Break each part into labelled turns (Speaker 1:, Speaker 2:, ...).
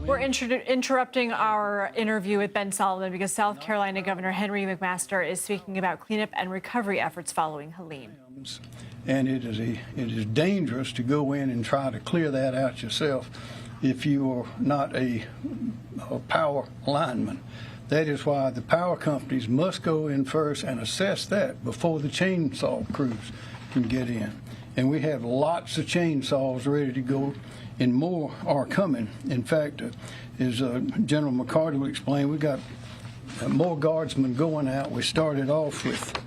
Speaker 1: We're interrupting our interview with Ben Sullivan because South Carolina Governor Henry McMaster is speaking about cleanup and recovery efforts following Helene.
Speaker 2: And it is dangerous to go in and try to clear that out yourself if you are not a power lineman. That is why the power companies must go in first and assess that before the chainsaw crews can get in. And we have lots of chainsaws ready to go, and more are coming. In fact, as General McCarty will explain, we've got more guardsmen going out. We started off with,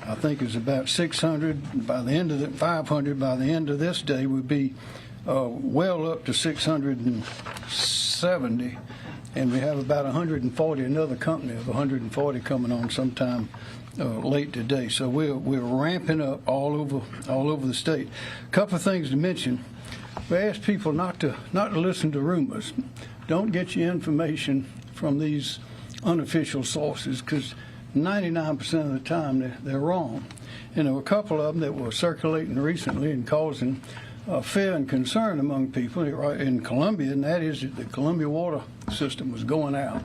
Speaker 2: I think it was about 600. By the end of 500. By the end of this day, we'll be well up to 670. And we have about 140, another company of 140 coming on sometime late today. So we're ramping up all over the state. A couple of things to mention. We ask people not to listen to rumors. Don't get your information from these unofficial sources, because 99% of the time they're wrong. And there were a couple of them that were circulating recently and causing fear and concern among people in Columbia, and that is that the Columbia water system was going out,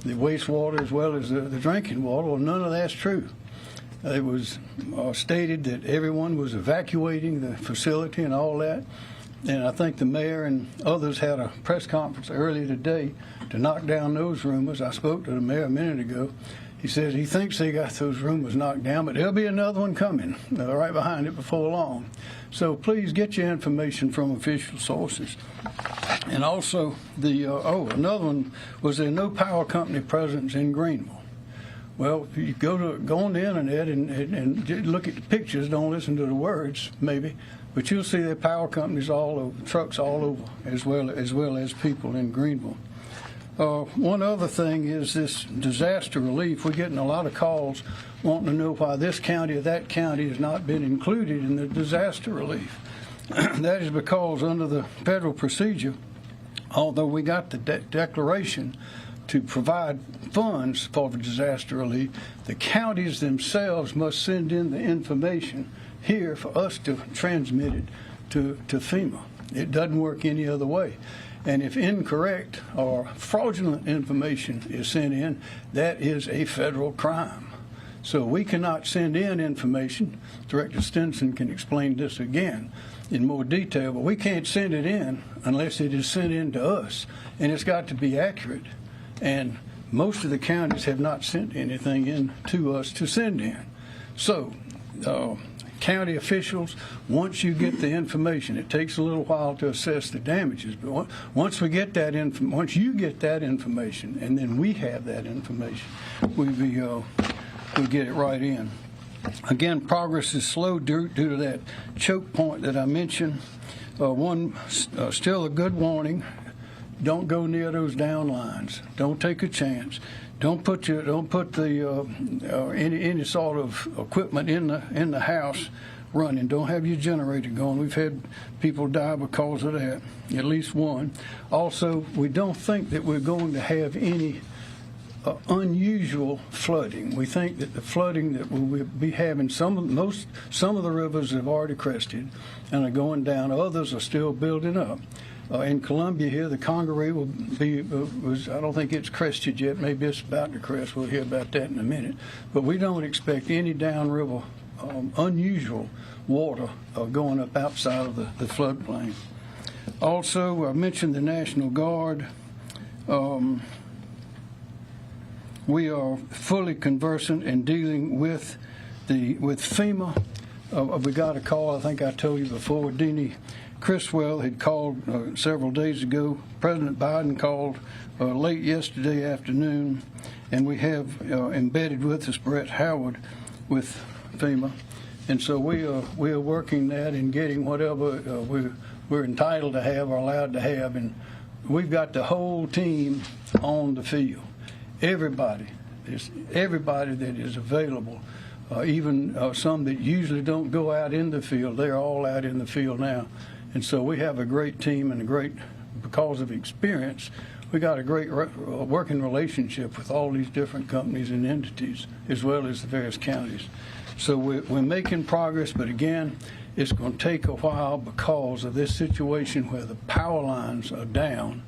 Speaker 2: the wastewater as well as the drinking water. Well, none of that's true. It was stated that everyone was evacuating the facility and all that, and I think the mayor and others had a press conference earlier today to knock down those rumors. I spoke to the mayor a minute ago. He says he thinks they got those rumors knocked down, but there'll be another one coming right behind it before long. So please get your information from official sources. And also, another one, was there no power company presence in Greenville? Well, you go on the internet and look at the pictures, don't listen to the words, maybe, but you'll see there are power companies all over, trucks all over, as well as people in Greenville. One other thing is this disaster relief. We're getting a lot of calls wanting to know why this county or that county has not been included in the disaster relief. That is because under the federal procedure, although we got the declaration to provide funds for the disaster relief, the counties themselves must send in the information here for us to transmit it to FEMA. It doesn't work any other way. And if incorrect or fraudulent information is sent in, that is a federal crime. So we cannot send in information. Director Stinson can explain this again in more detail, but we can't send it in unless it is sent in to us, and it's got to be accurate. And most of the counties have not sent anything in to us to send in. So county officials, once you get the information, it takes a little while to assess the damages, but once you get that information, and then we have that information, we get it right in. Again, progress is slow due to that choke point that I mentioned. Still a good warning: don't go near those down lines. Don't take a chance. Don't put any sort of equipment in the house running. Don't have your generator going. We've had people die because of that, at least one. Also, we don't think that we're going to have any unusual flooding. We think that the flooding that we'll be having, some of the rivers have already crested and are going down. Others are still building up. In Columbia here, the Congaree will be, I don't think it's crested yet. Maybe it's about to crest. We'll hear about that in a minute. But we don't expect any downriver unusual water going up outside of the floodplain. Also, I mentioned the National Guard. We are fully conversant in dealing with FEMA. We got a call, I think I told you before, Deanie Criswell had called several days ago. President Biden called late yesterday afternoon, and we have embedded with us Brett Howard with FEMA, and so we are working that and getting whatever we're entitled to have or allowed to have, and we've got the whole team on the field. Everybody that is available. Even some that usually don't go out in the field, they're all out in the field now. And so we have a great team and because of experience, we got a great working relationship with all these different companies and entities, as well as the various counties. So we're making progress, but again, it's going to take a while because of this situation where the power lines are down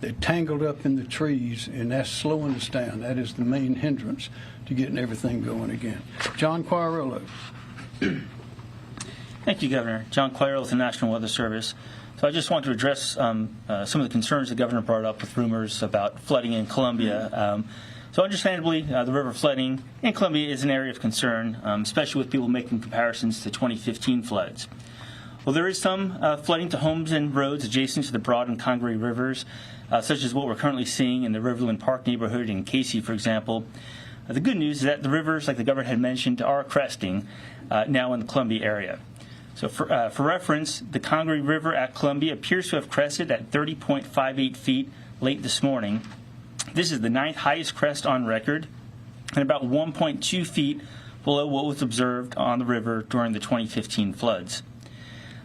Speaker 2: They're tangled up in the trees, and that's slowing us down. That is the main hindrance to getting everything going again. John Quarillo.
Speaker 3: Thank you, Governor. John Quayle with the National Weather Service. So I just want to address some of the concerns the governor brought up with rumors about flooding in Columbia. So understandably, the river flooding in Columbia is an area of concern, especially with people making comparisons to 2015 floods. Well, there is some flooding to homes and roads adjacent to the Broad and Congaree rivers, such as what we're currently seeing in the Riverland Park neighborhood in Casey, for example. The good news is that the rivers, like the governor had mentioned, are cresting now in the Columbia area. So for reference, the Congaree River at Columbia appears to have crested at 30.58 feet late this morning. This is the 9th highest crest on record and about 1.2 feet below what was observed on the river during the 2015 floods.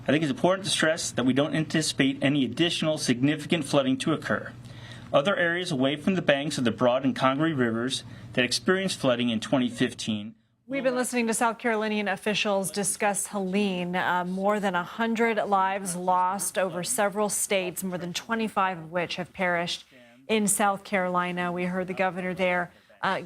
Speaker 3: I think it's important to stress that we don't anticipate any additional significant flooding to occur. Other areas away from the banks of the Broad and Congaree rivers that experienced flooding in 2015.
Speaker 1: We've been listening to South Carolinian officials discuss Helene. More than 100 lives lost over several states, more than 25 of which have perished in South Carolina. We heard the governor there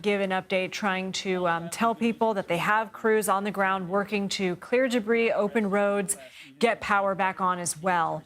Speaker 1: give an update, trying to tell people that they have crews on the ground working to clear debris, open roads, get power back on as well.